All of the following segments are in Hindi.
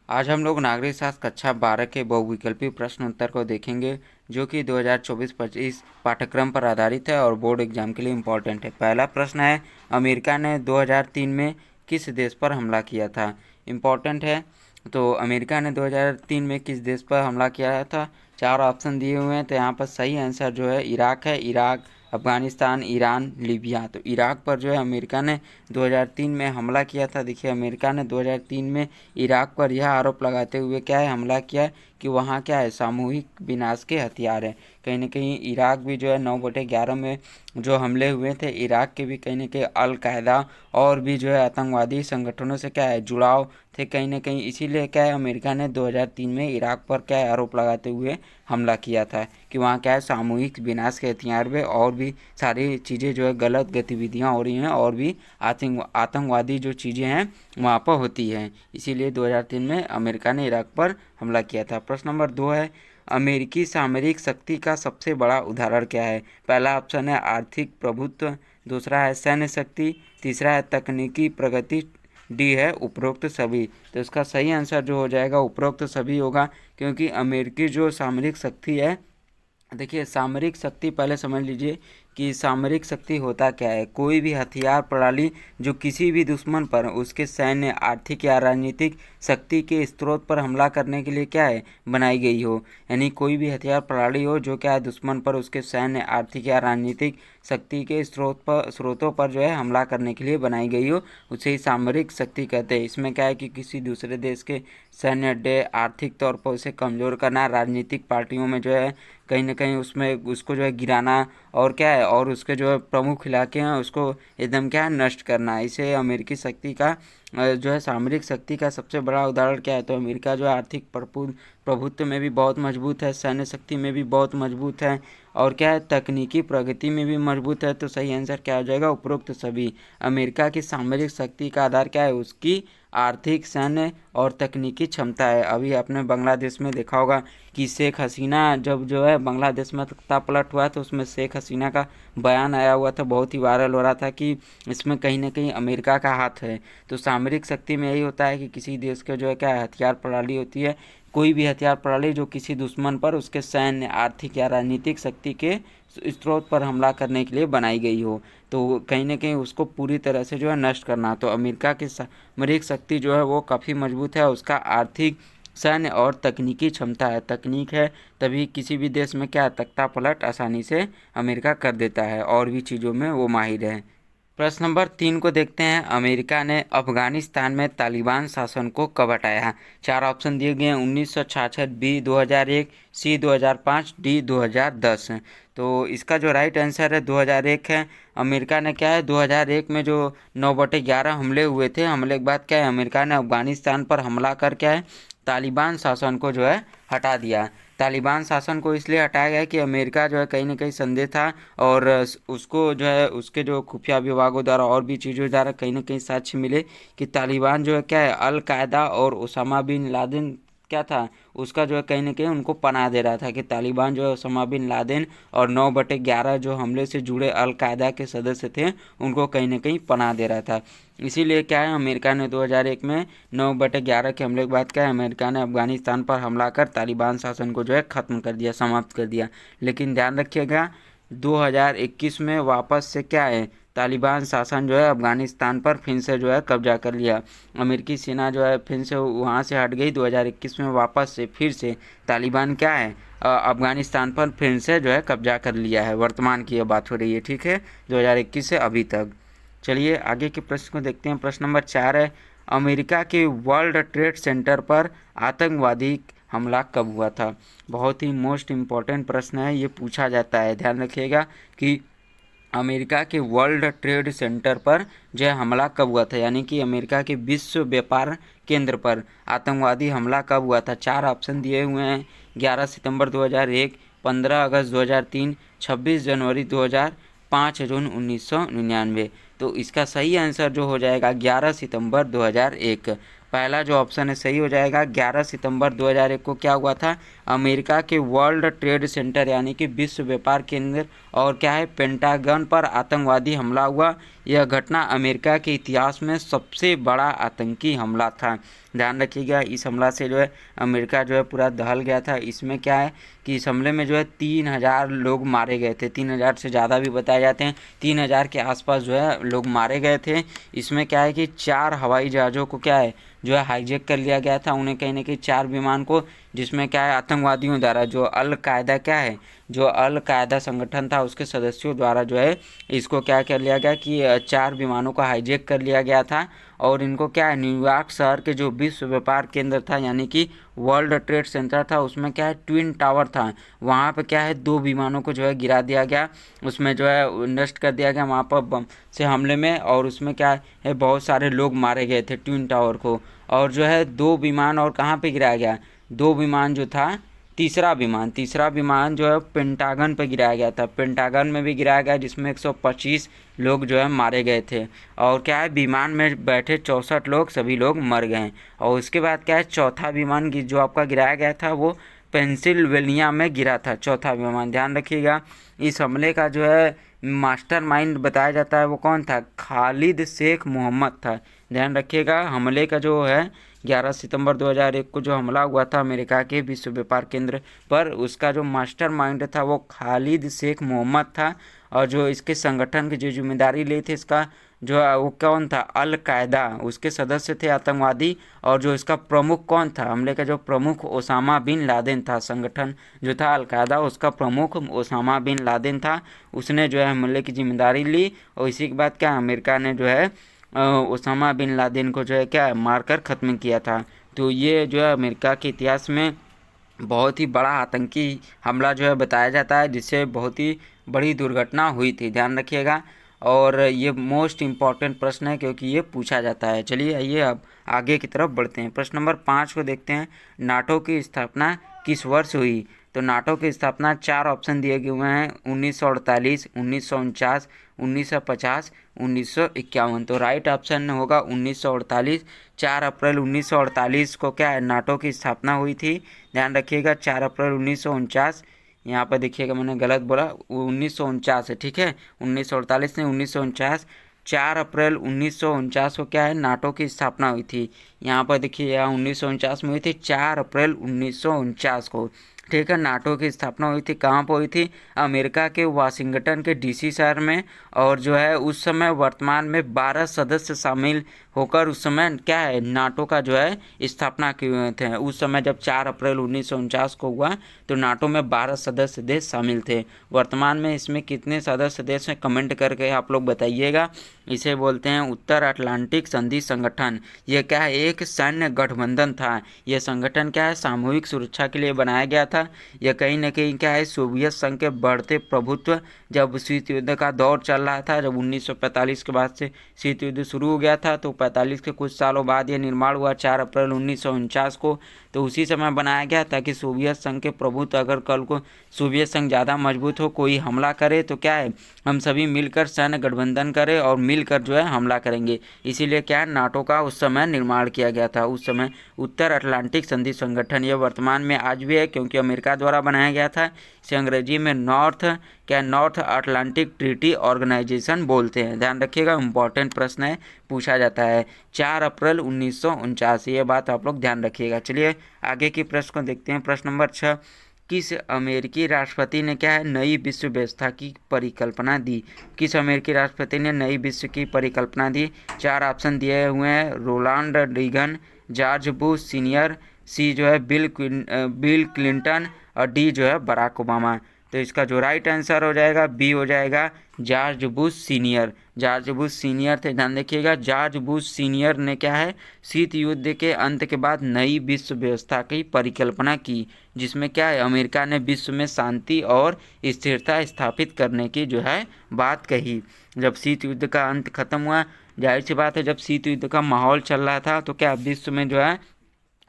आज हम लोग नागरिक शास्त्र कक्षा 12 के बहुविकल्पी प्रश्न उत्तर को देखेंगे जो कि 2024-25 पाठ्यक्रम पर आधारित है और बोर्ड एग्जाम के लिए इम्पोर्टेंट है। पहला प्रश्न है, अमेरिका ने 2003 में किस देश पर हमला किया था? इम्पोर्टेंट है। तो अमेरिका ने 2003 में किस देश पर हमला किया था? चार ऑप्शन दिए हुए हैं, तो यहाँ पर सही आंसर जो है इराक है। Iraq, Afghanistan, Iran, Libya. तो इराक पर जो है अमेरिका ने 2003 में हमला किया था। देखिए, अमेरिका ने 2003 में इराक पर यह आरोप लगाते हुए क्या है हमला किया कि वहाँ क्या है, सामूहिक विनाश के हथियार हैं। कहीं ना कहीं इराक भी जो है 9/11 में जो हमले हुए थे, इराक के भी कहीं ना कहीं अल कायदा और भी जो है आतंकवादी संगठनों से क्या है जुड़ाव थे कहीं ना कहीं। इसीलिए क्या है अमेरिका ने 2003 में इराक पर क्या है आरोप लगाते हुए हमला किया था कि वहाँ क्या है सामूहिक विनाश के हथियार में और भी सारी चीज़ें जो है गलत गतिविधियाँ हो रही हैं और भी आतंकवादी जो चीज़ें हैं वहाँ पर होती हैं। इसीलिए 2003 में अमेरिका ने इराक पर हमला किया था। प्रश्न नंबर 2 है, अमेरिकी सामरिक शक्ति का सबसे बड़ा उदाहरण क्या है? पहला ऑप्शन है आर्थिक प्रभुत्व, दूसरा है सैन्य शक्ति, तीसरा है तकनीकी प्रगति, डी है उपरोक्त सभी। तो इसका सही आंसर जो हो जाएगा उपरोक्त सभी होगा, क्योंकि अमेरिकी जो सामरिक शक्ति है, देखिए सामरिक शक्ति पहले समझ लीजिए कि सामरिक शक्ति होता क्या है। कोई भी हथियार प्रणाली जो किसी भी दुश्मन पर उसके सैन्य, आर्थिक या राजनीतिक शक्ति के स्रोत पर हमला करने के लिए क्या है बनाई गई हो। यानी कोई भी हथियार प्रणाली हो जो क्या है दुश्मन पर उसके सैन्य, आर्थिक या राजनीतिक शक्ति के स्रोतों पर जो है हमला करने के लिए बनाई गई हो, उसे ही सामरिक शक्ति कहते हैं। इसमें क्या है कि किसी दूसरे देश के सैन्य अड्डे, आर्थिक तौर पर उसे कमज़ोर करना, राजनीतिक पार्टियों में जो है कहीं ना कहीं उसमें उसको जो है गिराना, और क्या है और उसके जो है प्रमुख इलाके हैं उसको एकदम क्या है नष्ट करना। इसे अमेरिकी शक्ति का जो है सामरिक शक्ति का सबसे बड़ा उदाहरण क्या है? तो अमेरिका जो है आर्थिक प्रभुत्व में भी बहुत मजबूत है, सैन्य शक्ति में भी बहुत मजबूत है, और क्या है तकनीकी प्रगति में भी मजबूत है। तो सही आंसर क्या हो जाएगा उपरोक्त सभी। अमेरिका की सामरिक शक्ति का आधार क्या है? उसकी आर्थिक, सैन्य और तकनीकी क्षमता है। अभी आपने बांग्लादेश में देखा होगा कि शेख हसीना जब जो है बांग्लादेश में तख्ता पलट हुआ तो उसमें शेख हसीना का बयान आया हुआ था, बहुत ही वायरल हो रहा था कि इसमें कहीं ना कहीं अमेरिका का हाथ है। तो सामरिक शक्ति में यही होता है कि किसी देश के जो है क्या हथियार प्रणाली होती है, कोई भी हथियार प्रणाली जो किसी दुश्मन पर उसके सैन्य, आर्थिक या राजनीतिक शक्ति के स्रोत पर हमला करने के लिए बनाई गई हो, तो कहीं ना कहीं उसको पूरी तरह से जो है नष्ट करना। तो अमेरिका की सामरिक शक्ति जो है वो काफ़ी मजबूत है, उसका आर्थिक, सैन्य और तकनीकी क्षमता है। तकनीक है तभी किसी भी देश में क्या तख्ता पलट आसानी से अमेरिका कर देता है, और भी चीज़ों में वो माहिर है। प्रश्न नंबर 3 को देखते हैं, अमेरिका ने अफगानिस्तान में तालिबान शासन को कब हटाया? चार ऑप्शन दिए गए हैं, 1966, बी 2001, सी 2005, डी 2010। तो इसका जो राइट आंसर है 2001 है। अमेरिका ने क्या है 2001 में जो 9/11 हमले हुए थे, हमले के बाद क्या है अमेरिका ने अफगानिस्तान पर हमला कर क्या है तालिबान शासन को जो है हटा दिया। तालिबान शासन को इसलिए हटाया गया कि अमेरिका जो है कहीं ना कहीं संदेह था, और उसको जो है उसके जो खुफिया विभागों द्वारा और भी चीज़ों द्वारा कहीं ना कहीं साक्ष्य मिले कि तालिबान जो है क्या है अल कायदा और उसामा बिन लादेन क्या था उसका जो है कहीं ना कहीं उनको पनाह दे रहा था, कि तालिबान जो है उसामा बिन लादेन और 9/11 जो हमले से जुड़े अल कायदा के सदस्य थे उनको कहीं ना कहीं पनाह दे रहा था। इसीलिए क्या है अमेरिका ने 2001 में 9/11 के हमले के बाद क्या है अमेरिका ने अफगानिस्तान पर हमला कर तालिबान शासन को जो है ख़त्म कर दिया, समाप्त कर दिया। लेकिन ध्यान रखिएगा 2021 में वापस से क्या है तालिबान शासन जो है अफगानिस्तान पर फिर से जो है कब्जा कर लिया। अमेरिकी सेना जो है फिर से वहाँ से हट गई। 2021 में वापस से फिर से तालिबान क्या है अफगानिस्तान पर फिर से जो है कब्जा कर लिया है। वर्तमान की यह बात हो रही है, ठीक है, 2021 से अभी तक। चलिए आगे के प्रश्न को देखते हैं। प्रश्न नंबर 4 है, अमेरिका के वर्ल्ड ट्रेड सेंटर पर आतंकवादी हमला कब हुआ था? बहुत ही मोस्ट इम्पॉर्टेंट प्रश्न है, ये पूछा जाता है। ध्यान रखिएगा कि अमेरिका के वर्ल्ड ट्रेड सेंटर पर जो है हमला कब हुआ था, यानी कि अमेरिका के विश्व व्यापार केंद्र पर आतंकवादी हमला कब हुआ था? चार ऑप्शन दिए हुए हैं, 11 सितंबर 2001, 15 अगस्त 2003, 26 जनवरी 2000, 5 जून 1999। तो इसका सही आंसर जो हो जाएगा 11 सितंबर 2001। पहला जो ऑप्शन है सही हो जाएगा। 11 सितंबर 2001 को क्या हुआ था, अमेरिका के वर्ल्ड ट्रेड सेंटर यानी कि विश्व व्यापार केंद्र और क्या है पेंटागन पर आतंकवादी हमला हुआ। यह घटना अमेरिका के इतिहास में सबसे बड़ा आतंकी हमला था। ध्यान रखिएगा, इस हमला से जो है अमेरिका जो है पूरा दहल गया था। इसमें क्या है कि इस हमले में जो है 3000 लोग मारे गए थे, 3000 से ज़्यादा भी बताए जाते हैं, 3000 के आसपास जो है लोग मारे गए थे। इसमें क्या है कि 4 हवाई जहाज़ों को क्या है जो है हाईजैक कर लिया गया था, उन्हें कहीं ना कहीं 4 विमान को, जिसमें क्या है आतंकवादियों द्वारा जो अल कायदा क्या है जो अल कायदा संगठन था उसके सदस्यों द्वारा जो है इसको क्या कर लिया गया कि 4 विमानों को हाईजैक कर लिया गया था। और इनको क्या है न्यूयॉर्क शहर के जो विश्व व्यापार केंद्र था यानी कि वर्ल्ड ट्रेड सेंटर था उसमें क्या है ट्विन टावर था, वहाँ पे क्या है 2 विमानों को जो है गिरा दिया गया, उसमें जो है नष्ट कर दिया गया वहाँ पर बम से हमले में। और उसमें क्या है बहुत सारे लोग मारे गए थे ट्विन टावर को। और जो है 2 विमान और कहाँ पे गिराया गया, 2 विमान जो था तीसरा विमान जो है पेंटागन पे गिराया गया था, पेंटागन में भी गिराया गया जिसमें 125 लोग जो है मारे गए थे। और क्या है विमान में बैठे 64 लोग सभी लोग मर गए। और उसके बाद क्या है चौथा विमान जो आपका गिराया गया था वो पेंसिल्वेनिया में गिरा था, चौथा विमान। ध्यान रखिएगा, इस हमले का जो है मास्टरमाइंड बताया जाता है वो कौन था, खालिद शेख मोहम्मद था। ध्यान रखिएगा, हमले का जो है 11 सितंबर 2001 को जो हमला हुआ था अमेरिका के विश्व व्यापार केंद्र पर, उसका जो मास्टरमाइंड था वो खालिद शेख मोहम्मद था। और जो इसके संगठन की जो जिम्मेदारी ली थी इसका जो वो कौन था, अल कायदा, उसके सदस्य थे आतंकवादी। और जो इसका प्रमुख कौन था, हमले का जो प्रमुख ओसामा बिन लादेन था, संगठन जो था अल कायदा उसका प्रमुख ओसामा बिन लादेन था, उसने जो है हमले की जिम्मेदारी ली। और इसी के बाद क्या अमेरिका ने जो है ओसामा बिन लादेन को जो है क्या मारकर ख़त्म किया था। तो ये जो है अमेरिका के इतिहास में बहुत ही बड़ा आतंकी हमला जो है बताया जाता है जिससे बहुत ही बड़ी दुर्घटना हुई थी। ध्यान रखिएगा, और ये मोस्ट इम्पॉर्टेंट प्रश्न है क्योंकि ये पूछा जाता है। चलिए आइए अब आगे की तरफ बढ़ते हैं। प्रश्न नंबर 5 को देखते हैं, नाटो की स्थापना किस वर्ष हुई। तो नाटो की स्थापना 4 ऑप्शन दिए गए हुए हैं, 1948, 1949, 1950, 1951। तो राइट ऑप्शन होगा 1948। 4 अप्रैल 1948 को क्या है नाटो की स्थापना हुई थी। ध्यान रखिएगा 4 अप्रैल 1949, यहाँ पर देखिएगा मैंने गलत बोला, 1949 है, ठीक है, 1948 नहीं 1949। 4 अप्रैल 1949 को क्या है नाटो की स्थापना हुई थी। यहाँ पर देखिए यहाँ 1949 में हुई थी, 4 अप्रैल 1949 को, ठीक है। नाटो की स्थापना हुई थी, कहाँ पर हुई थी, अमेरिका के वाशिंगटन के डीसी शहर में। और जो है उस समय वर्तमान में 12 सदस्य शामिल होकर उस समय क्या है नाटो का जो है स्थापना किए हुए थे। उस समय जब 4 अप्रैल 1949 को हुआ तो नाटो में 12 सदस्य देश शामिल थे। वर्तमान में इसमें कितने सदस्य देश हैं कमेंट करके आप लोग बताइएगा। इसे बोलते हैं उत्तर अटलांटिक संधि संगठन। यह क्या है एक सैन्य गठबंधन था। यह संगठन क्या है सामूहिक सुरक्षा के लिए बनाया गया था। यह कहीं न कहीं क्या है सोवियत संघ के बढ़ते प्रभुत्व, जब शीत युद्ध का दौर चल रहा था, जब 1945 के बाद से शीत युद्ध शुरू हो गया था तो 45 के कुछ सालों बाद यह निर्माण हुआ 4 अप्रैल 1949 को। तो उसी समय बनाया गया ताकि सोवियत संघ के प्रभुत्व, अगर कल को सोवियत संघ ज़्यादा मजबूत हो कोई हमला करे तो क्या है हम सभी मिलकर सैन्य गठबंधन करें और मिलकर जो है हमला करेंगे। इसीलिए क्या है नाटो का उस समय निर्माण किया गया था। उस समय उत्तर अटलांटिक संधि संगठन यह वर्तमान में आज भी है क्योंकि अमेरिका द्वारा बनाया गया था। इसे अंग्रेजी में नॉर्थ अटलांटिक ट्रीटी ऑर्गेनाइजेशन बोलते हैं। ध्यान रखिएगा, इंपॉर्टेंट प्रश्न है, पूछा जाता है। 4 अप्रैल 1949, ये बात आप लोग ध्यान रखिएगा। चलिए आगे की प्रश्न को देखते हैं। प्रश्न नंबर 6, किस अमेरिकी राष्ट्रपति ने क्या है नई विश्व व्यवस्था की परिकल्पना दी। किस अमेरिकी राष्ट्रपति ने नई विश्व की परिकल्पना दी। 4 ऑप्शन दिए हुए हैं, Ronald Reagan, George Bush senior, C जो है बिल क्लिंटन और डी जो है बराक ओबामा। तो इसका जो राइट आंसर हो जाएगा बी हो जाएगा George Bush senior. George Bush senior थे। ध्यान देखिएगा जॉर्ज बुश सीनियर ने क्या है शीत युद्ध के अंत के बाद नई विश्व व्यवस्था की परिकल्पना की, जिसमें क्या है अमेरिका ने विश्व में शांति और स्थिरता स्थापित करने की जो है बात कही। जब शीत युद्ध का अंत खत्म हुआ, जाहिर सी बात है जब शीत युद्ध का माहौल चल रहा था तो क्या विश्व में जो है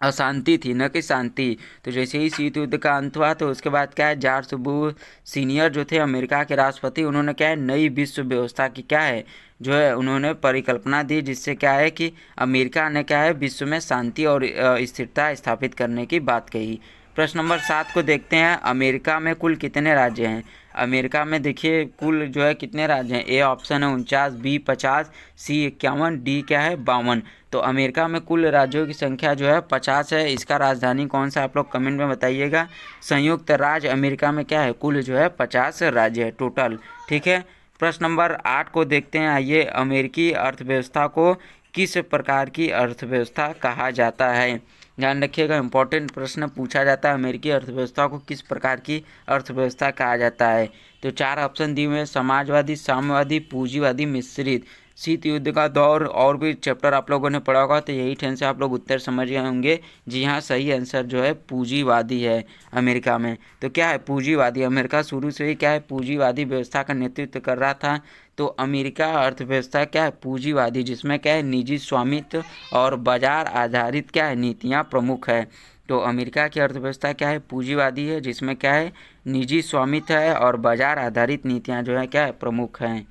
अशांति थी, न कि शांति। तो जैसे ही शीत युद्ध का अंत हुआ तो उसके बाद क्या है, जॉर्ज बुश सीनियर जो थे अमेरिका के राष्ट्रपति, उन्होंने क्या है नई विश्व व्यवस्था की क्या है जो है उन्होंने परिकल्पना दी, जिससे क्या है कि अमेरिका ने क्या है विश्व में शांति और स्थिरता स्थापित करने की बात कही। प्रश्न नंबर 7 को देखते हैं। अमेरिका में कुल कितने राज्य हैं? अमेरिका में देखिए कुल जो है कितने राज्य हैं। ए ऑप्शन है 49, बी 50, सी 51, डी क्या है 52। तो अमेरिका में कुल राज्यों की संख्या जो है 50 है। इसका राजधानी कौन सा आप लोग कमेंट में बताइएगा। संयुक्त राज्य अमेरिका में क्या है कुल जो है 50 राज्य है टोटल। ठीक है। प्रश्न नंबर 8 को देखते हैं। आइए, अमेरिकी अर्थव्यवस्था को किस प्रकार की अर्थव्यवस्था कहा जाता है? ध्यान रखिएगा, इंपॉर्टेंट प्रश्न पूछा जाता है। अमेरिकी अर्थव्यवस्था को किस प्रकार की अर्थव्यवस्था कहा जाता है? तो 4 ऑप्शन दिए हुए हैं, समाजवादी, साम्यवादी, पूंजीवादी, मिश्रित। शीत युद्ध का दौर और भी चैप्टर आप लोगों ने पढ़ा होगा, तो यही ठन से आप लोग उत्तर समझ गए होंगे। जी हाँ, सही आंसर जो है पूंजीवादी है अमेरिका में। तो क्या है पूंजीवादी? अमेरिका शुरू से ही क्या है पूंजीवादी व्यवस्था का नेतृत्व कर रहा था। तो अमेरिका अर्थव्यवस्था क्या है पूंजीवादी, जिसमें क्या है निजी स्वामित्व और बाजार आधारित क्या है नीतियाँ प्रमुख है। तो अमेरिका की अर्थव्यवस्था क्या है पूंजीवादी है, जिसमें क्या है निजी स्वामित्व है और बाजार आधारित नीतियाँ जो है क्या है प्रमुख हैं।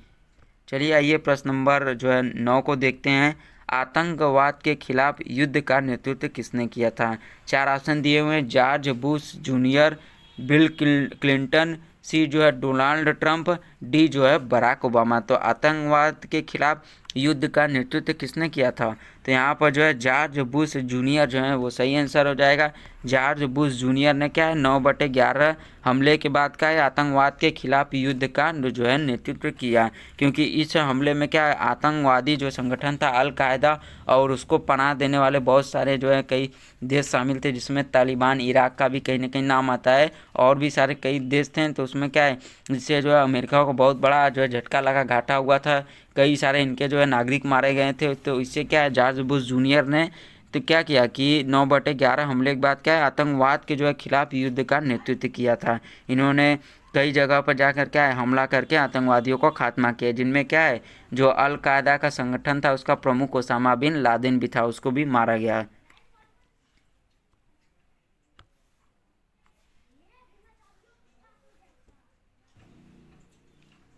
चलिए आइए, प्रश्न नंबर जो है 9 को देखते हैं। आतंकवाद के खिलाफ युद्ध का नेतृत्व किसने किया था? 4 ऑप्शन दिए हुए हैं, George Bush junior, Bill Clinton, C जो है डोनाल्ड ट्रंप, डी जो है बराक ओबामा। तो आतंकवाद के खिलाफ युद्ध का नेतृत्व किसने किया था? तो यहाँ पर जो है जॉर्ज बुश जूनियर जो है वो सही आंसर हो जाएगा। जॉर्ज बुश जूनियर ने क्या है 9/11 हमले के बाद का है आतंकवाद के खिलाफ युद्ध का जो है नेतृत्व किया, क्योंकि इस हमले में क्या है आतंकवादी जो संगठन था अल कायदा और उसको पनाह देने वाले बहुत सारे जो है कई देश शामिल थे, जिसमें तालिबान, इराक का भी कहीं ना कहीं नाम आता है, और भी सारे कई देश थे। तो उसमें क्या है जिससे जो है अमेरिका को बहुत बड़ा जो है झटका लगा, घाटा हुआ था, कई सारे इनके जो है नागरिक मारे गए थे। तो इससे क्या है जॉर्ज बुश जूनियर ने तो क्या किया कि 9/11 हमले के बाद क्या है आतंकवाद के जो है खिलाफ युद्ध का नेतृत्व किया था। इन्होंने कई जगह पर जाकर क्या है हमला करके आतंकवादियों को खात्मा किया, जिनमें क्या है जो अल कायदा का संगठन था उसका प्रमुख ओसामा बिन लादेन भी था, उसको भी मारा गया।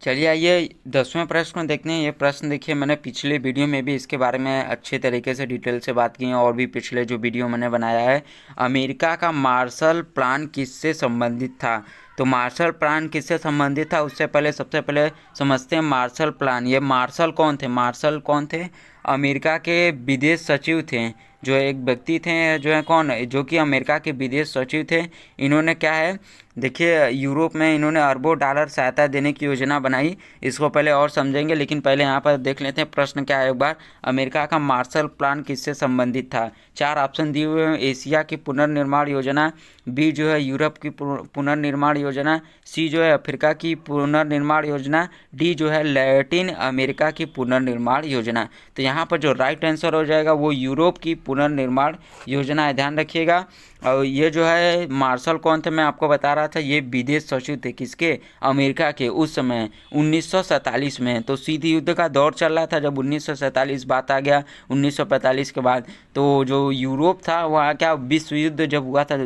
चलिए आइए 10वें प्रश्न को देखते हैं। ये प्रश्न देखिए मैंने पिछले वीडियो में भी इसके बारे में अच्छे तरीके से डिटेल से बात की है, और भी पिछले जो वीडियो मैंने बनाया है। अमेरिका का मार्शल प्लान किससे संबंधित था? तो मार्शल प्लान किससे संबंधित था उससे पहले सबसे पहले समझते हैं मार्शल प्लान। ये मार्शल कौन थे? मार्शल कौन थे? अमेरिका के विदेश सचिव थे, जो एक व्यक्ति थे जो है कौन, जो कि अमेरिका के विदेश सचिव थे। इन्होंने क्या है देखिए यूरोप में इन्होंने अरबों डॉलर सहायता देने की योजना बनाई। इसको पहले और समझेंगे, लेकिन पहले यहाँ पर देख लेते हैं प्रश्न क्या है एक बार। अमेरिका का मार्शल प्लान किससे संबंधित था? 4 ऑप्शन दिए हुए हैं, एशिया की पुनर्निर्माण योजना, बी जो है यूरोप की पुनर्निर्माण योजना, सी जो है अफ्रीका की पुनर्निर्माण योजना, डी जो है लैटिन अमेरिका की पुनर्निर्माण योजना। तो यहाँ पर जो राइट आंसर हो जाएगा वो यूरोप की पुनर्निर्माण योजना है, ध्यान रखिएगा। और ये जो है मार्शल कौन थे मैं आपको बता रहा था, ये विदेश सचिव थे किसके? अमेरिका के, उस समय 1947 में। तो शीत युद्ध का दौर चल रहा था जब 1947 बात आ गया 1945 के बाद। तो जो यूरोप था वहाँ क्या विश्व युद्ध जब हुआ था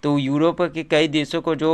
तो यूरोप के कई देशों को जो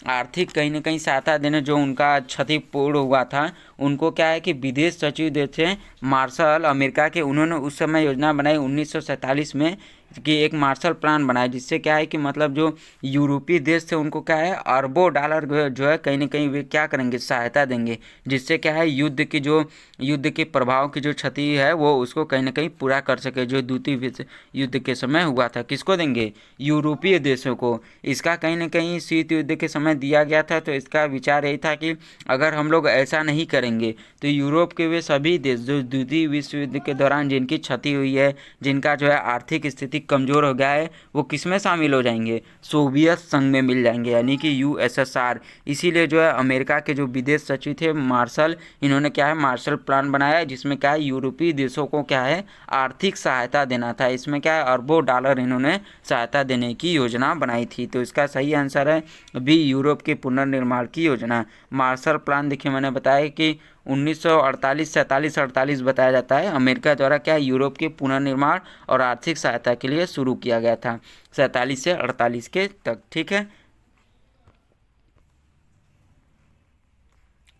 आर्थिक कहीं ना कहीं सहायता देने जो उनका क्षतिपूर्ण हुआ था, उनको क्या है कि विदेश सचिव जो थे मार्शल अमेरिका के, उन्होंने उस समय योजना बनाई 1947 में कि एक मार्शल प्लान बनाया, जिससे क्या है कि मतलब जो यूरोपीय देश थे उनको क्या है अरबों डॉलर जो है कहीं ना कहीं वे क्या करेंगे सहायता देंगे, जिससे क्या है युद्ध के प्रभाव की जो क्षति है वो उसको कहीं ना कहीं पूरा कर सके, जो द्वितीय विश्व युद्ध के समय हुआ था। किसको देंगे? यूरोपीय देशों को। इसका कहीं ना कहीं शीत युद्ध के समय दिया गया था। तो इसका विचार यही था कि अगर हम लोग ऐसा नहीं करेंगे तो यूरोप के वे सभी देश जो द्वितीय विश्व युद्ध के दौरान जिनकी क्षति हुई है, जिनका जो है आर्थिक स्थिति कमज़ोर हो गया है, वो किस में शामिल हो जाएंगे? सोवियत संघ में मिल जाएंगे, यानी कि यूएसएसआर। इसीलिए जो है अमेरिका के जो विदेश सचिव थे मार्शल, इन्होंने क्या है मार्शल प्लान बनाया, जिसमें क्या है यूरोपीय देशों को क्या है आर्थिक सहायता देना था। इसमें क्या है अरबों डॉलर इन्होंने सहायता देने की योजना बनाई थी। तो इसका सही आंसर है बी, यूरोप के पुनर्निर्माण की योजना। मार्शल प्लान देखिए मैंने बताया कि 1948 47 48 बताया जाता है, अमेरिका द्वारा क्या यूरोप के पुनर्निर्माण और आर्थिक सहायता के लिए शुरू किया गया था, 47 से 48 के तक। ठीक है,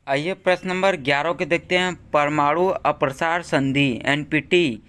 आइए प्रश्न नंबर 11 के देखते हैं। परमाणु अप्रसार संधि एनपीटी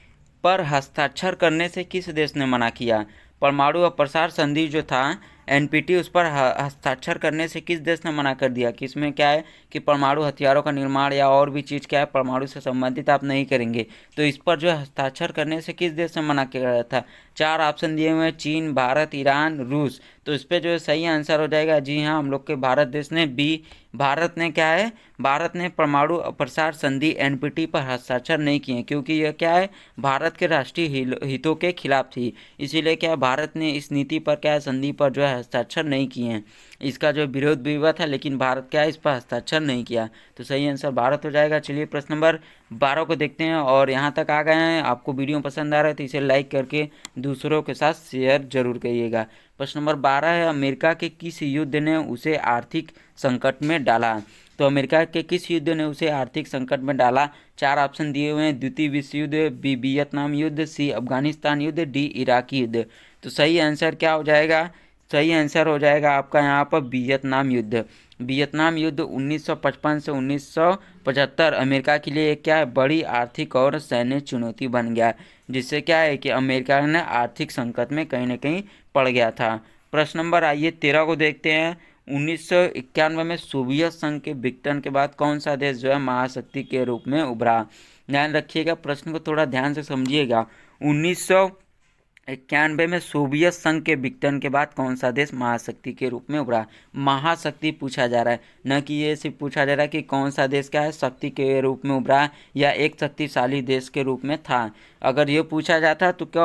पर हस्ताक्षर करने से किस देश ने मना किया? परमाणु अप्रसार संधि जो था एनपीटी, उस पर हस्ताक्षर करने से किस देश ने मना कर दिया कि इसमें क्या है कि परमाणु हथियारों का निर्माण या और भी चीज़ क्या है परमाणु से संबंधित आप नहीं करेंगे। तो इस पर जो है हस्ताक्षर करने से किस देश ने मना किया था? 4 ऑप्शन दिए हुए हैं, चीन, भारत, ईरान, रूस। तो इस पर जो है सही आंसर हो जाएगा जी हाँ, हम लोग के भारत देश ने बी, भारत ने क्या है, भारत ने परमाणु अप्रसार संधि एनपीटी पर हस्ताक्षर नहीं किए क्योंकि यह क्या है भारत के राष्ट्रीय हितों के खिलाफ थी। इसीलिए क्या है भारत ने इस नीति पर क्या है संधि पर जो है हस्ताक्षर नहीं किए हैं। इसका जो विरोध भी हुआ था लेकिन भारत क्या है इस पर हस्ताक्षर नहीं किया। तो सही आंसर भारत हो जाएगा। चलिए प्रश्न नंबर 12 को देखते हैं और यहाँ तक आ गए हैं। आपको वीडियो पसंद आ रहा है तो इसे लाइक करके दूसरों के साथ शेयर जरूर करिएगा। प्रश्न नंबर 12 है, अमेरिका के किस युद्ध ने उसे आर्थिक संकट में डाला? तो अमेरिका के किस युद्ध ने उसे आर्थिक संकट में डाला? 4 ऑप्शन दिए हुए हैं, द्वितीय विश्व युद्ध, बी वियतनाम युद्ध, सी अफगानिस्तान युद्ध, डी इराकी युद्ध। तो सही आंसर क्या हो जाएगा? सही आंसर हो जाएगा आपका यहाँ पर वियतनाम युद्ध। वियतनाम युद्ध 1955 से 1975 अमेरिका के लिए क्या है बड़ी आर्थिक और सैन्य चुनौती बन गया, जिससे क्या है कि अमेरिका ने आर्थिक संकट में कहीं ना कहीं पड़ गया था। प्रश्न नंबर आइए 13 को देखते हैं। 1991 में सोवियत संघ के विघटन के बाद कौन सा देश जो है महाशक्ति के रूप में उभरा? ध्यान रखिएगा, प्रश्न को थोड़ा ध्यान से समझिएगा। 1991 में सोवियत संघ के विघटन के बाद कौन सा देश महाशक्ति के रूप में उभरा? महाशक्ति पूछा जा रहा है, न कि ये सिर्फ पूछा जा रहा है कि कौन सा देश क्या है शक्ति के रूप में उभरा या एक शक्तिशाली देश के रूप में था। अगर ये पूछा जाता तो क्या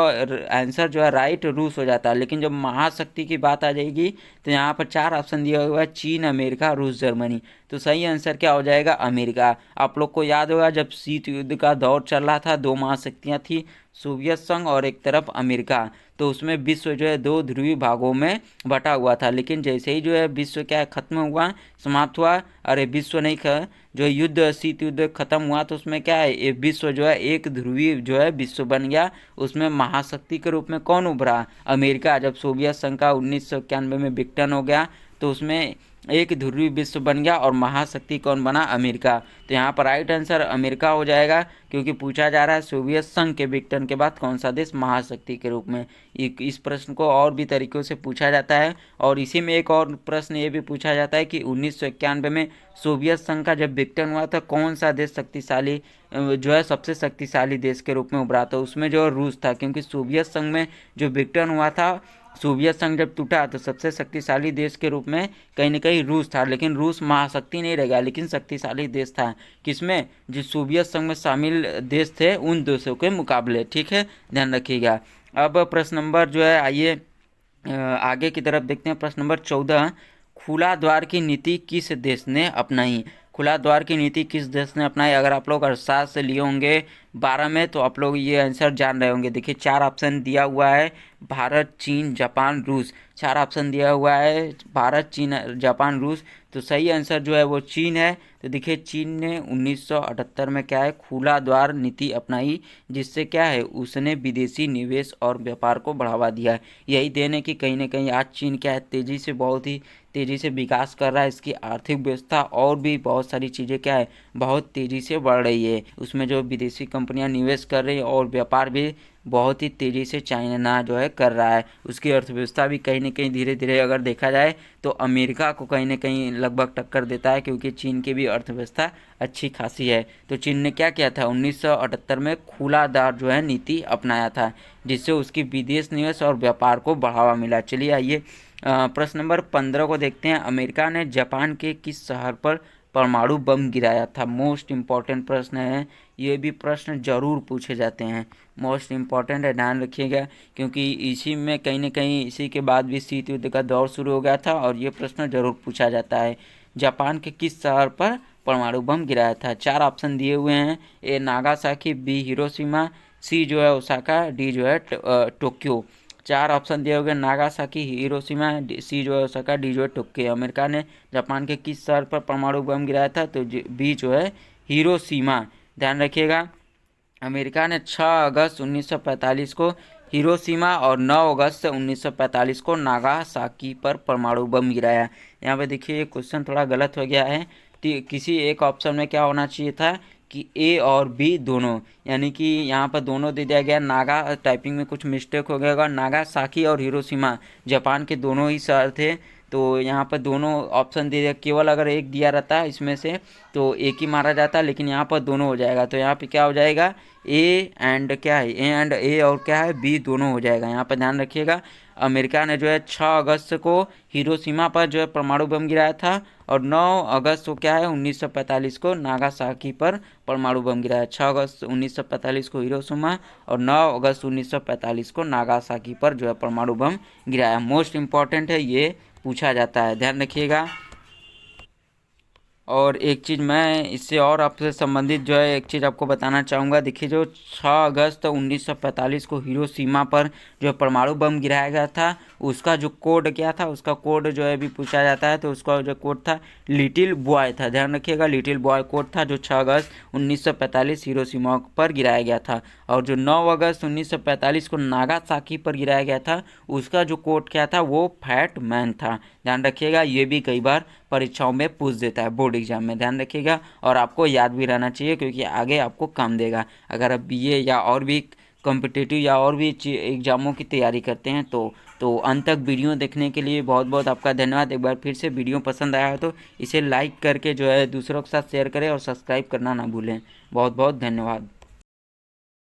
आंसर जो है राइट रूस हो जाता, लेकिन जब महाशक्ति की बात आ जाएगी तो यहाँ पर 4 ऑप्शन दिया हुआ है, चीन, अमेरिका, रूस, जर्मनी। तो सही आंसर क्या हो जाएगा? अमेरिका। आप लोग को याद होगा जब शीत युद्ध का दौर चल रहा था, 2 महाशक्तियाँ थी, सोवियत संघ और एक तरफ अमेरिका। तो उसमें विश्व जो है 2 ध्रुवीय भागों में बटा हुआ था, लेकिन जैसे ही जो है विश्व क्या है खत्म हुआ, समाप्त हुआ, अरे विश्व नहीं जो युद्ध शीत युद्ध खत्म हुआ तो उसमें क्या है ये विश्व जो है एक ध्रुवीय जो है विश्व बन गया। उसमें महाशक्ति के रूप में कौन उभरा? अमेरिका। जब सोवियत संघ का 1991 में विघटन हो गया तो उसमें एक ध्रुवीय विश्व बन गया और महाशक्ति कौन बना? अमेरिका। तो यहाँ पर राइट आंसर अमेरिका हो जाएगा, क्योंकि पूछा जा रहा है सोवियत संघ के विघटन के बाद कौन सा देश महाशक्ति के रूप में। इस प्रश्न को और भी तरीकों से पूछा जाता है और इसी में एक और प्रश्न ये भी पूछा जाता है कि 1991 में सोवियत संघ का जब विघटन हुआ था कौन सा देश शक्तिशाली जो है सबसे शक्तिशाली देश के रूप में उभरा? तो उसमें जो रूस था, क्योंकि सोवियत संघ में जो विघटन हुआ था, सोवियत संघ जब टूटा तो सबसे शक्तिशाली देश के रूप में कहीं ना कहीं रूस था, लेकिन रूस महाशक्ति नहीं रह गया लेकिन शक्तिशाली देश था। किसमें? जो सोवियत संघ में शामिल देश थे उन देशों के मुकाबले। ठीक है, ध्यान रखिएगा। अब प्रश्न नंबर जो है आइए आगे की तरफ देखते हैं। प्रश्न नंबर 14, खुला द्वार की नीति किस देश ने अपनाई? खुला द्वार की नीति किस देश ने अपनाई? अगर आप लोग अर्थशास्त्र से लिए होंगे 12 में तो आप लोग ये आंसर जान रहे होंगे। देखिए 4 ऑप्शन दिया हुआ है, भारत, चीन, जापान, रूस। 4 ऑप्शन दिया हुआ है, भारत, चीन, जापान, रूस। तो सही आंसर जो है वो चीन है। तो देखिए चीन ने 1978 में क्या है खुला द्वार नीति अपनाई, जिससे क्या है उसने विदेशी निवेश और व्यापार को बढ़ावा दिया। यही देन है कि कहीं ना कहीं आज चीन क्या है तेज़ी से बहुत ही तेज़ी से विकास कर रहा है। इसकी आर्थिक व्यवस्था और भी बहुत सारी चीज़ें क्या है बहुत तेज़ी से बढ़ रही है। उसमें जो विदेशी कंपनियां निवेश कर रही है और व्यापार भी बहुत ही तेज़ी से चाइना जो है कर रहा है। उसकी अर्थव्यवस्था भी कहीं ना कहीं धीरे धीरे अगर देखा जाए तो अमेरिका को कहीं ना कहीं लगभग टक्कर देता है, क्योंकि चीन की भी अर्थव्यवस्था अच्छी खासी है। तो चीन ने क्या किया था 1978 में खुला द्वार जो है नीति अपनाया था, जिससे उसकी विदेश निवेश और व्यापार को बढ़ावा मिला। चलिए आइए प्रश्न नंबर 15 को देखते हैं। अमेरिका ने जापान के किस शहर पर परमाणु बम गिराया था? मोस्ट इम्पॉर्टेंट प्रश्न है, ये भी प्रश्न जरूर पूछे जाते हैं, मोस्ट इम्पॉर्टेंट है, ध्यान रखिएगा, क्योंकि इसी में कहीं ना कहीं इसी के बाद भी शीत युद्ध का दौर शुरू हो गया था और ये प्रश्न जरूर पूछा जाता है। जापान के किस शहर पर परमाणु बम गिराया था? 4 ऑप्शन दिए हुए हैं, ए नागासाकी, बी हिरोशिमा, सी जो है ओसाका, डी जो है टोक्यो। 4 ऑप्शन दिए हुए, नागासाकी, हिरोशिमा, सी जो है ओसाका, डी जो है टोक्यो। अमेरिका ने जापान के किस शहर पर परमाणु बम गिराया था? तो बी जो है हिरोशिमा। ध्यान रखिएगा, अमेरिका ने 6 अगस्त 1945 को हिरोशिमा और 9 अगस्त 1945 को नागासाकी पर परमाणु बम गिराया। यहाँ पे देखिए ये क्वेश्चन थोड़ा गलत हो गया है। किसी एक ऑप्शन में क्या होना चाहिए था कि ए और बी दोनों, यानी कि यहाँ पर दोनों दे दिया गया। नागा टाइपिंग में कुछ मिस्टेक हो गया। नागासाकी और हिरोशिमा जापान के दोनों ही शहर थे, तो यहाँ पर दोनों ऑप्शन दे दिया। केवल अगर एक दिया रहता इसमें से तो एक ही मारा जाता, लेकिन यहाँ पर दोनों हो जाएगा। तो यहाँ पे क्या हो जाएगा, ए एंड क्या है, ए एंड ए और क्या है बी दोनों हो जाएगा। यहाँ पर ध्यान रखिएगा, अमेरिका ने जो है 6 अगस्त को हिरोशिमा पर जो है परमाणु बम गिराया था और 9 अगस्त को क्या है 1945 को नागासाकी पर परमाणु बम गिराया। 6 अगस्त 1945 को हिरोशिमा और 9 अगस्त 1945 को नागासाकी पर जो है परमाणु बम गिराया। मोस्ट इम्पॉर्टेंट है, ये पूछा जाता है, ध्यान रखिएगा। और एक चीज़ मैं इससे और आपसे संबंधित जो है एक चीज़ आपको बताना चाहूँगा। देखिए, जो 6 अगस्त 1945 को हिरोशिमा पर जो परमाणु बम गिराया गया था, उसका जो कोड क्या था, उसका कोड जो है भी पूछा जाता है। तो उसका जो कोड था लिटिल बॉय था। ध्यान रखिएगा, लिटिल बॉय कोड था जो 6 अगस्त 1945 हिरोशिमा पर गिराया गया था। और जो 9 अगस्त 1945 को नागासाकी पर गिराया गया था, उसका जो कोड क्या था वो फैट मैन था। ध्यान रखिएगा, ये भी कई बार परीक्षाओं में पूछ देता है, बोर्ड एग्जाम में। ध्यान रखिएगा, और आपको याद भी रहना चाहिए क्योंकि आगे आपको काम देगा। अगर आप बीए या और भी कॉम्पिटिटिव या और भी एग्जामों की तैयारी करते हैं तो अंत तक वीडियो देखने के लिए बहुत बहुत आपका धन्यवाद। एक बार फिर से वीडियो पसंद आया हो तो इसे लाइक करके जो है दूसरों के साथ शेयर करें और सब्सक्राइब करना ना भूलें। बहुत बहुत धन्यवाद।